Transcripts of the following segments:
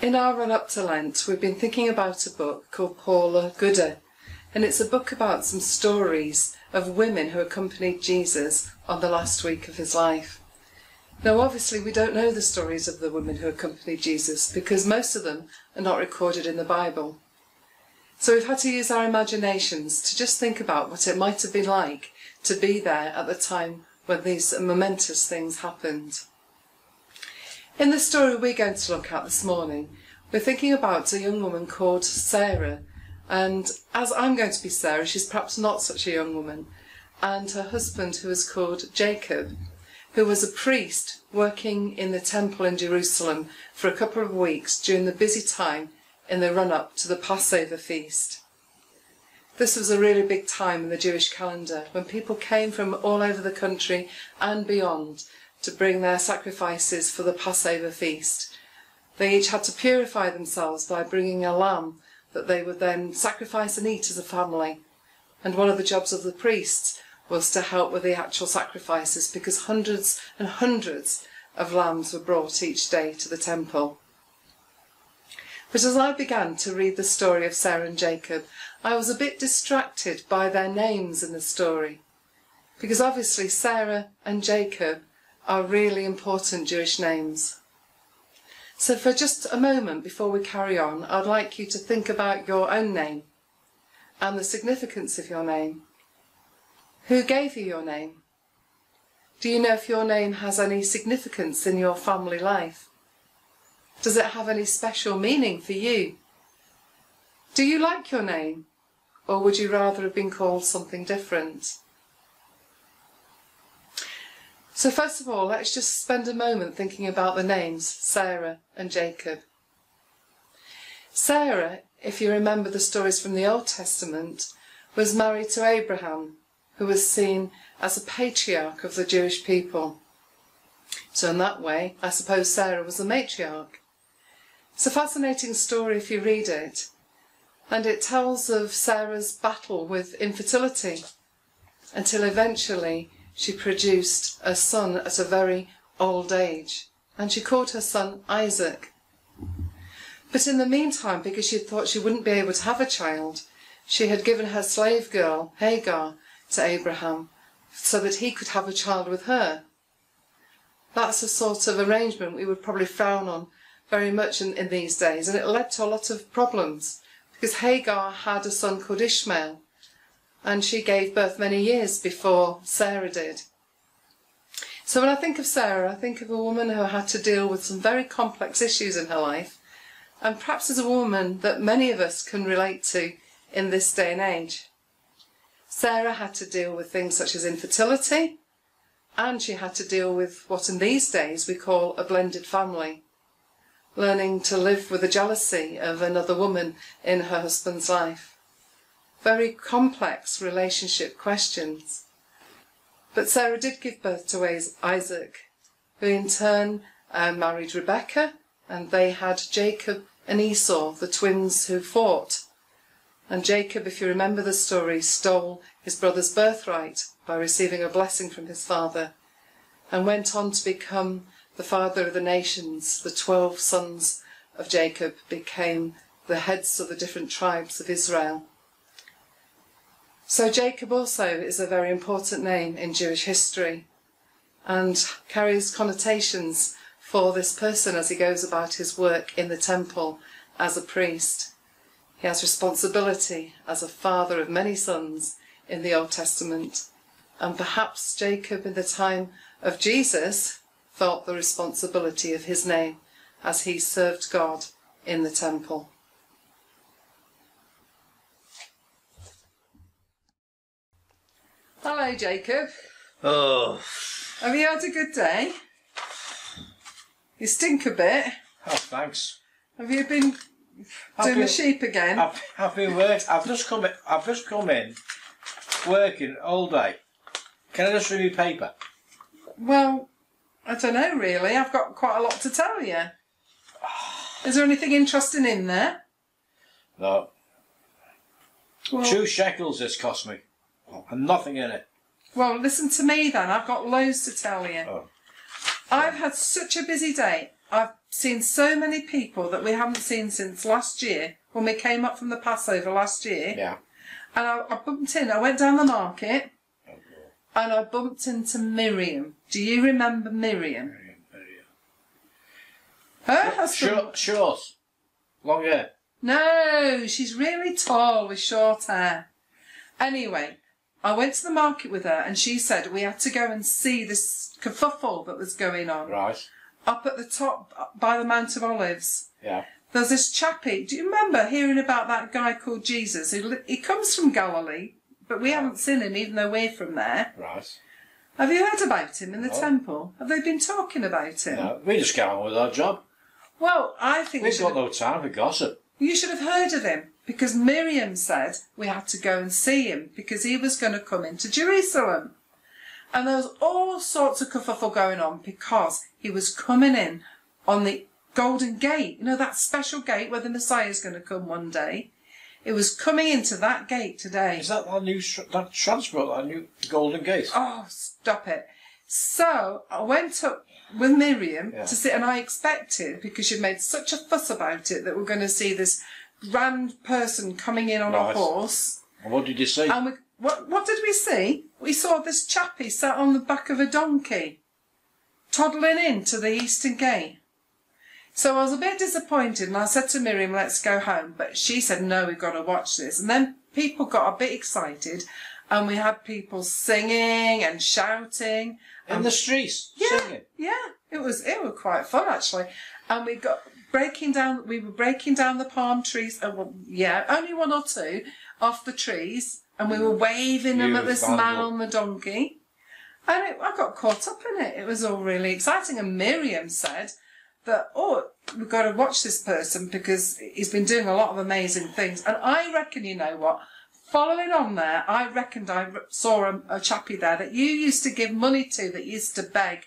In our run-up to Lent, we've been thinking about a book called Paula, and it's a book about some stories of women who accompanied Jesus on the last week of his life. Now obviously we don't know the stories of the women who accompanied Jesus because most of them are not recorded in the Bible. So we've had to use our imaginations to just think about what it might have been like to be there at the time when these momentous things happened. In the story we're going to look at this morning, we're thinking about a young woman called Sarah, and as I'm going to be Sarah, she's perhaps not such a young woman, and her husband, who is called Jacob, who was a priest working in the temple in Jerusalem for a couple of weeks during the busy time in the run-up to the Passover feast. This was a really big time in the Jewish calendar when people came from all over the country and beyond to bring their sacrifices for the Passover feast. They each had to purify themselves by bringing a lamb that they would then sacrifice and eat as a family. And one of the jobs of the priests was to help with the actual sacrifices because hundreds and hundreds of lambs were brought each day to the temple. But as I began to read the story of Sarah and Jacob, I was a bit distracted by their names in the story. Because obviously Sarah and Jacob are really important Jewish names. So for just a moment before we carry on, I'd like you to think about your own name and the significance of your name. Who gave you your name? Do you know if your name has any significance in your family life? Does it have any special meaning for you? Do you like your name, or would you rather have been called something different? So first of all, let's just spend a moment thinking about the names Sarah and Jacob. Sarah, if you remember the stories from the Old Testament, was married to Abraham, who was seen as a patriarch of the Jewish people. So in that way, I suppose Sarah was the matriarch. It's a fascinating story if you read it, and it tells of Sarah's battle with infertility until eventually she produced a son at a very old age, and she called her son Isaac. But in the meantime, because she thought she wouldn't be able to have a child, she had given her slave girl, Hagar, to Abraham so that he could have a child with her. That's a sort of arrangement we would probably frown on very much in these days, and it led to a lot of problems because Hagar had a son called Ishmael, and she gave birth many years before Sarah did. So when I think of Sarah, I think of a woman who had to deal with some very complex issues in her life, and perhaps as a woman that many of us can relate to in this day and age. Sarah had to deal with things such as infertility, and she had to deal with what in these days we call a blended family, learning to live with the jealousy of another woman in her husband's life. Very complex relationship questions. But Sarah did give birth to Isaac, who in turn married Rebecca, and they had Jacob and Esau, the twins who fought. And Jacob, if you remember the story, stole his brother's birthright by receiving a blessing from his father, and went on to become the father of the nations. The 12 sons of Jacob became the heads of the different tribes of Israel. So Jacob also is a very important name in Jewish history and carries connotations for this person as he goes about his work in the temple as a priest. He has responsibility as a father of many sons in the Old Testament, and perhaps Jacob in the time of Jesus felt the responsibility of his name as he served God in the temple. Hello, Jacob. Oh. Have you had a good day? You stink a bit. Oh, thanks. Have you been doing the sheep again? I've been working. I've just come in, working all day. Can I just read your paper? Well, I don't know really. I've got quite a lot to tell you. Is there anything interesting in there? No. Well, 2 shekels this cost me. And nothing in it. Well, listen to me then. I've got loads to tell you. Oh. I've had such a busy day. I've seen so many people that we haven't seen since last year, when we came up from the Passover last year. Yeah. And I bumped in. I went down the market and I bumped into Miriam. Do you remember Miriam? Miriam. Her husband. Short. Long hair. No, she's really tall with short hair. Anyway, I went to the market with her and she said we had to go and see this kerfuffle that was going on. Right. Up at the top by the Mount of Olives. Yeah. There's this chappie. Do you remember hearing about that guy called Jesus? He comes from Galilee, but we haven't seen him even though we're from there. Right. Have you heard about him in the temple? Have they been talking about him? No, we just get on with our job. Well, I think We've got no time for gossip. you should have heard of him, because Miriam said we had to go and see him because he was going to come into Jerusalem. And there was all sorts of kerfuffle going on because he was coming in on the Golden Gate. You know, that special gate where the Messiah's going to come one day. It was coming into that gate today. Is that new that transport, that new Golden Gate? Oh, stop it. So I went up with Miriam to see, and I expected, because she'd made such a fuss about it, that we're going to see this grand person coming in on a horse. And what did you see? And what did we see? We saw this chappie sat on the back of a donkey, toddling into the Eastern Gate. So I was a bit disappointed and I said to Miriam, let's go home. But she said, no, we've got to watch this. And then people got a bit excited and we had people singing and shouting. In the streets, singing? Yeah, it was quite fun actually. And we were breaking down the palm trees. Only one or two off the trees. And we were waving them at this man on the donkey. And I got caught up in it. It was all really exciting. And Miriam said that, we've got to watch this person because he's been doing a lot of amazing things. And I reckon, you know what, following on there, I reckoned I saw a chappie there that you used to give money to, that used to beg.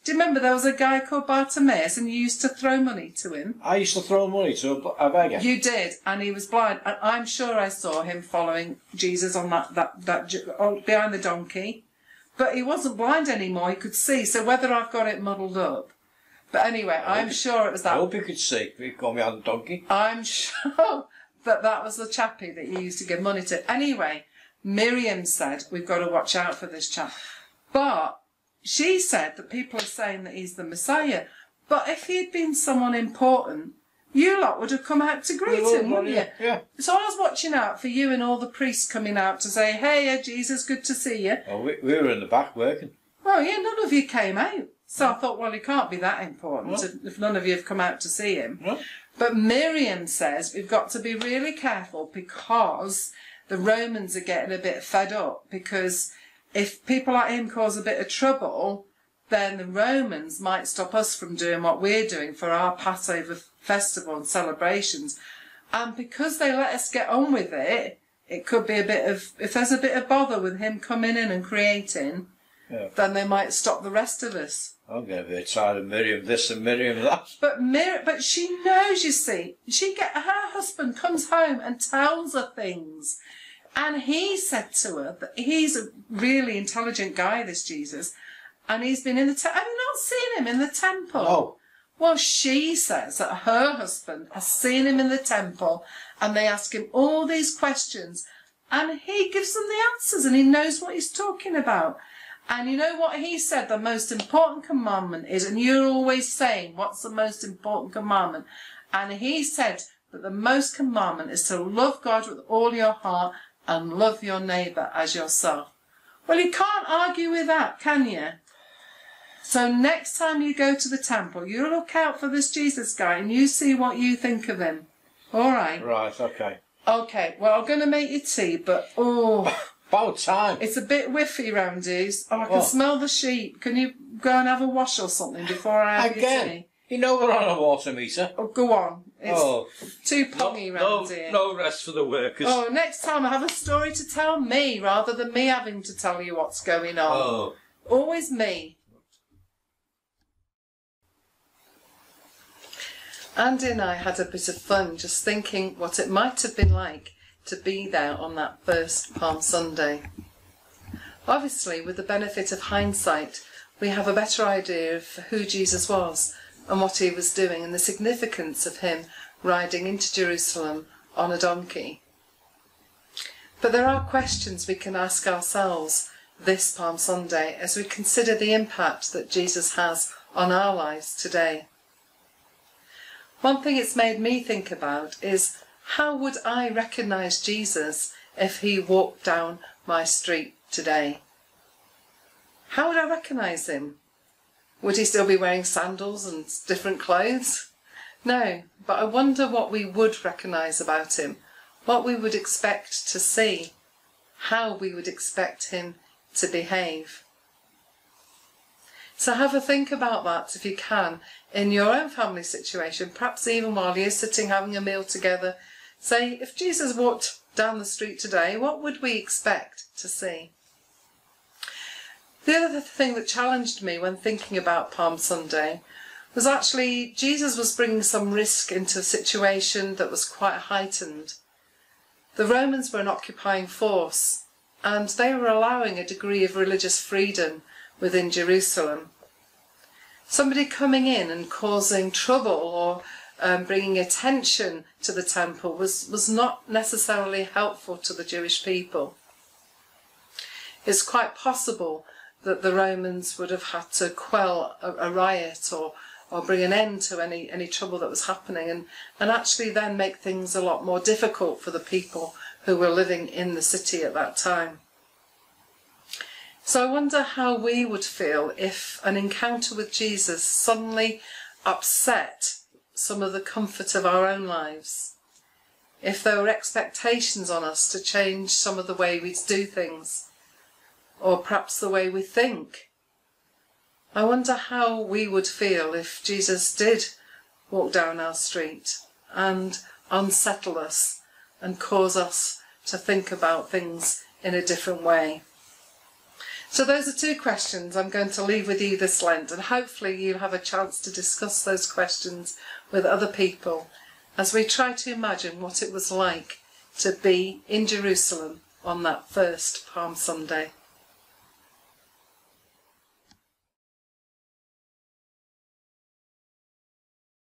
Do you remember there was a guy called Bartimaeus and you used to throw money to him? I used to throw money to a beggar. You did, and he was blind. And I'm sure I saw him following Jesus on that behind the donkey. But he wasn't blind anymore, he could see. So whether I've got it muddled up. But anyway, I'm sure it was that. I hope you could see. You call me on the donkey. I'm sure that was the chappie that you used to give money to. Anyway, Miriam said we've got to watch out for this chap. But she said that people are saying that he's the Messiah. But if he'd been someone important, you lot would have come out to greet him, wouldn't you? Yeah. So I was watching out for you and all the priests coming out to say, hey, Jesus, good to see you. Well, we were in the back working. Well, yeah, none of you came out. So I thought, well, he can't be that important if none of you have come out to see him. No. But Miriam says we've got to be really careful because the Romans are getting a bit fed up, because if people like him cause a bit of trouble, then the Romans might stop us from doing what we're doing for our Passover festival and celebrations. And because they let us get on with it, it could be if there's a bit of bother with him coming in and creating, then they might stop the rest of us. I'm going to be tired of Miriam this and Miriam that. But she knows, you see. Her husband comes home and tells her things. And he said to her that he's a really intelligent guy, this Jesus. And he's been in the temple. Have you not seen him in the temple? No. Well, she says that her husband has seen him in the temple and they ask him all these questions and he gives them the answers and he knows what he's talking about. And you know what he said the most important commandment is, and you're always saying, what's the most important commandment? And he said that the most commandment is to love God with all your heart and love your neighbour as yourself. Well, you can't argue with that, can you? So next time you go to the temple, you look out for this Jesus guy and you see what you think of him. All right? Right, okay. Okay, well, I'm going to make you tea, but about time. It's a bit whiffy round here. I can smell the sheep. Can you go and have a wash or something before I have your tea? You know we're on a water meter. Oh, go on. It's too pongy round here. No rest for the workers. Oh, next time I have a story to tell me rather than me having to tell you what's going on. Oh. Always me. Andy and I had a bit of fun just thinking what it might have been like to be there on that first Palm Sunday. Obviously, with the benefit of hindsight, we have a better idea of who Jesus was and what he was doing and the significance of him riding into Jerusalem on a donkey. But there are questions we can ask ourselves this Palm Sunday as we consider the impact that Jesus has on our lives today. One thing it's made me think about is, how would I recognise Jesus if he walked down my street today? How would I recognise him? Would he still be wearing sandals and different clothes? No, but I wonder what we would recognise about him, what we would expect to see, how we would expect him to behave. So have a think about that if you can, in your own family situation, perhaps even while you're sitting having a meal together. Say, if Jesus walked down the street today, what would we expect to see? The other thing that challenged me when thinking about Palm Sunday was actually Jesus was bringing some risk into a situation that was quite heightened. The Romans were an occupying force, and they were allowing a degree of religious freedom within Jerusalem. Somebody coming in and causing trouble or bringing attention to the temple was not necessarily helpful to the Jewish people. It's quite possible that the Romans would have had to quell a riot or bring an end to any trouble that was happening, and actually then make things a lot more difficult for the people who were living in the city at that time. So I wonder how we would feel if an encounter with Jesus suddenly upset some of the comfort of our own lives. If there were expectations on us to change some of the way we do things, or perhaps the way we think. I wonder how we would feel if Jesus did walk down our street and unsettle us and cause us to think about things in a different way. So those are two questions I'm going to leave with you this Lent, and hopefully you'll have a chance to discuss those questions with other people as we try to imagine what it was like to be in Jerusalem on that first Palm Sunday.